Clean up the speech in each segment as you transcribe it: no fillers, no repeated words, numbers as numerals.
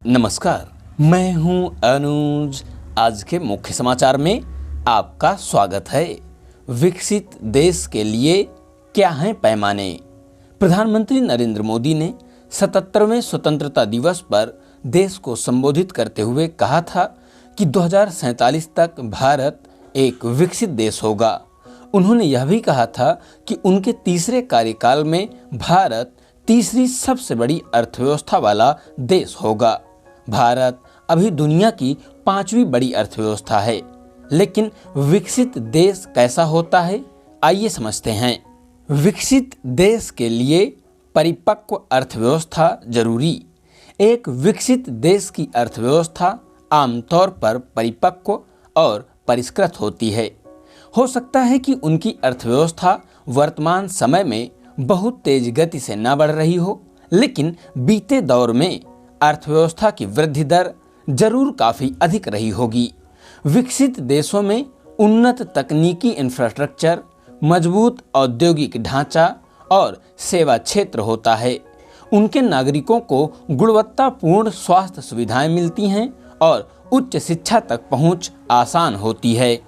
नमस्कार, मैं हूं अनुज। आज के मुख्य समाचार में आपका स्वागत है। विकसित देश के लिए क्या हैं पैमाने? प्रधानमंत्री नरेंद्र मोदी ने 77वें स्वतंत्रता दिवस पर देश को संबोधित करते हुए कहा था कि 2047 तक भारत एक विकसित देश होगा। उन्होंने यह भी कहा था कि उनके तीसरे कार्यकाल में भारत तीसरी सबसे बड़ी अर्थव्यवस्था वाला देश होगा। भारत अभी दुनिया की 5वीं बड़ी अर्थव्यवस्था है, लेकिन विकसित देश कैसा होता है, आइए समझते हैं। विकसित देश के लिए परिपक्व अर्थव्यवस्था जरूरी। एक विकसित देश की अर्थव्यवस्था आमतौर पर परिपक्व और परिष्कृत होती है। हो सकता है कि उनकी अर्थव्यवस्था वर्तमान समय में बहुत तेज गति से न बढ़ रही हो, लेकिन बीते दौर में अर्थव्यवस्था की वृद्धि दर जरूर काफ़ी अधिक रही होगी। विकसित देशों में उन्नत तकनीकी इंफ्रास्ट्रक्चर, मजबूत औद्योगिक ढांचा और सेवा क्षेत्र होता है। उनके नागरिकों को गुणवत्तापूर्ण स्वास्थ्य सुविधाएं मिलती हैं और उच्च शिक्षा तक पहुंच आसान होती है।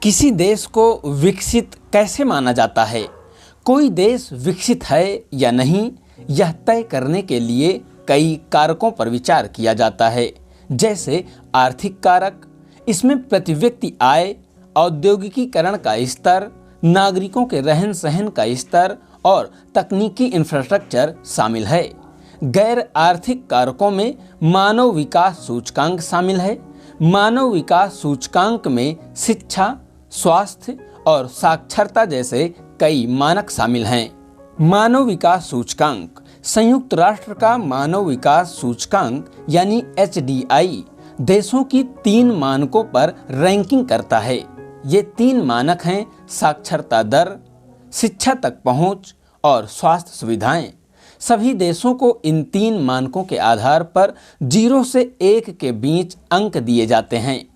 किसी देश को विकसित कैसे माना जाता है? कोई देश विकसित है या नहीं, यह तय करने के लिए कई कारकों पर विचार किया जाता है, जैसे आर्थिक कारक। इसमें प्रति व्यक्ति आय, औद्योगिकीकरण का स्तर, नागरिकों के रहन सहन का स्तर और तकनीकी इंफ्रास्ट्रक्चर शामिल है। गैर आर्थिक कारकों में मानव विकास सूचकांक शामिल है। मानव विकास सूचकांक में शिक्षा, स्वास्थ्य और साक्षरता जैसे कई मानक शामिल हैं। मानव विकास सूचकांक संयुक्त राष्ट्र का मानव विकास सूचकांक यानी HDI देशों की 3 मानकों पर रैंकिंग करता है। ये 3 मानक हैं साक्षरता दर, शिक्षा तक पहुंच और स्वास्थ्य सुविधाएं। सभी देशों को इन 3 मानकों के आधार पर 0 से 1 के बीच अंक दिए जाते हैं।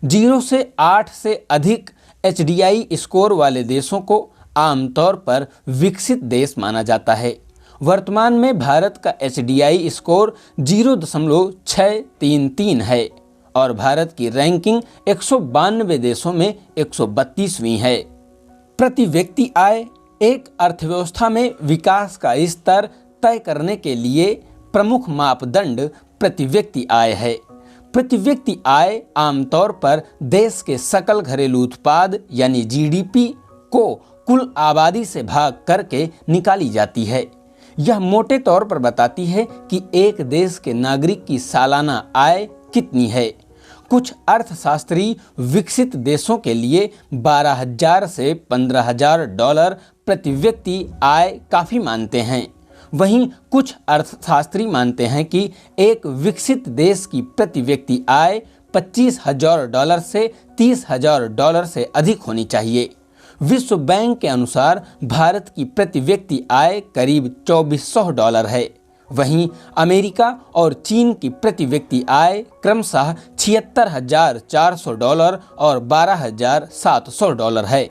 0 से 8 से अधिक HDI स्कोर वाले देशों को आमतौर पर विकसित देश माना जाता है। वर्तमान में भारत का HDI स्कोर 0.633 है और भारत की रैंकिंग 192 देशों में 132वीं है। प्रति व्यक्ति आय एक अर्थव्यवस्था में विकास का स्तर तय करने के लिए प्रमुख मापदंड प्रति व्यक्ति आय है। प्रति व्यक्ति आय आमतौर पर देश के सकल घरेलू उत्पाद यानी GDP को कुल आबादी से भाग करके निकाली जाती है। यह मोटे तौर पर बताती है कि एक देश के नागरिक की सालाना आय कितनी है। कुछ अर्थशास्त्री विकसित देशों के लिए 12,000 से 15,000 डॉलर प्रति व्यक्ति आय काफ़ी मानते हैं। वहीं कुछ अर्थशास्त्री मानते हैं कि एक विकसित देश की प्रति व्यक्ति आय 25,000 डॉलर से 30,000 डॉलर से अधिक होनी चाहिए। विश्व बैंक के अनुसार भारत की प्रति व्यक्ति आय करीब 2400 डॉलर है। वहीं अमेरिका और चीन की प्रति व्यक्ति आय क्रमशः 76,400 डॉलर और 12,700 डॉलर है।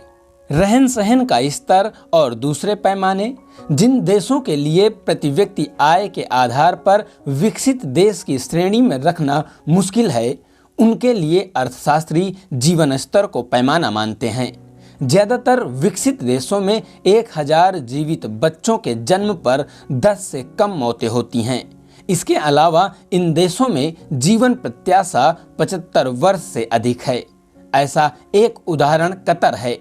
रहन सहन का स्तर और दूसरे पैमाने जिन देशों के लिए प्रति व्यक्ति आय के आधार पर विकसित देश की श्रेणी में रखना मुश्किल है, उनके लिए अर्थशास्त्री जीवन स्तर को पैमाना मानते हैं। ज़्यादातर विकसित देशों में 1000 जीवित बच्चों के जन्म पर 10 से कम मौतें होती हैं। इसके अलावा इन देशों में जीवन प्रत्याशा 75 वर्ष से अधिक है। ऐसा एक उदाहरण कतर है।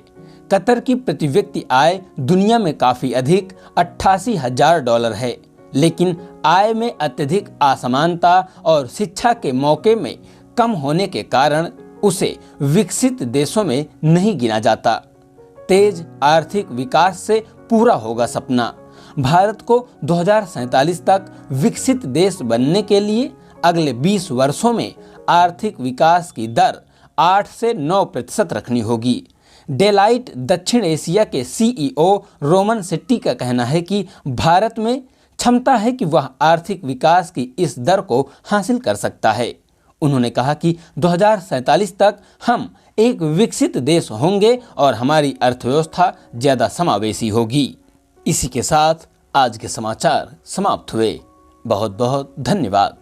कतर की प्रति व्यक्ति आय दुनिया में काफ़ी अधिक 88,000 डॉलर है, लेकिन आय में अत्यधिक असमानता और शिक्षा के मौके में कम होने के कारण उसे विकसित देशों में नहीं गिना जाता। तेज आर्थिक विकास से पूरा होगा सपना। भारत को 2047 तक विकसित देश बनने के लिए अगले 20 वर्षों में आर्थिक विकास की दर 8 से 9% रखनी होगी। डेलाइट दक्षिण एशिया के CEO रोमन शेट्टी का कहना है कि भारत में क्षमता है कि वह आर्थिक विकास की इस दर को हासिल कर सकता है। उन्होंने कहा कि 2047 तक हम एक विकसित देश होंगे और हमारी अर्थव्यवस्था ज़्यादा समावेशी होगी। इसी के साथ आज के समाचार समाप्त हुए। बहुत बहुत धन्यवाद।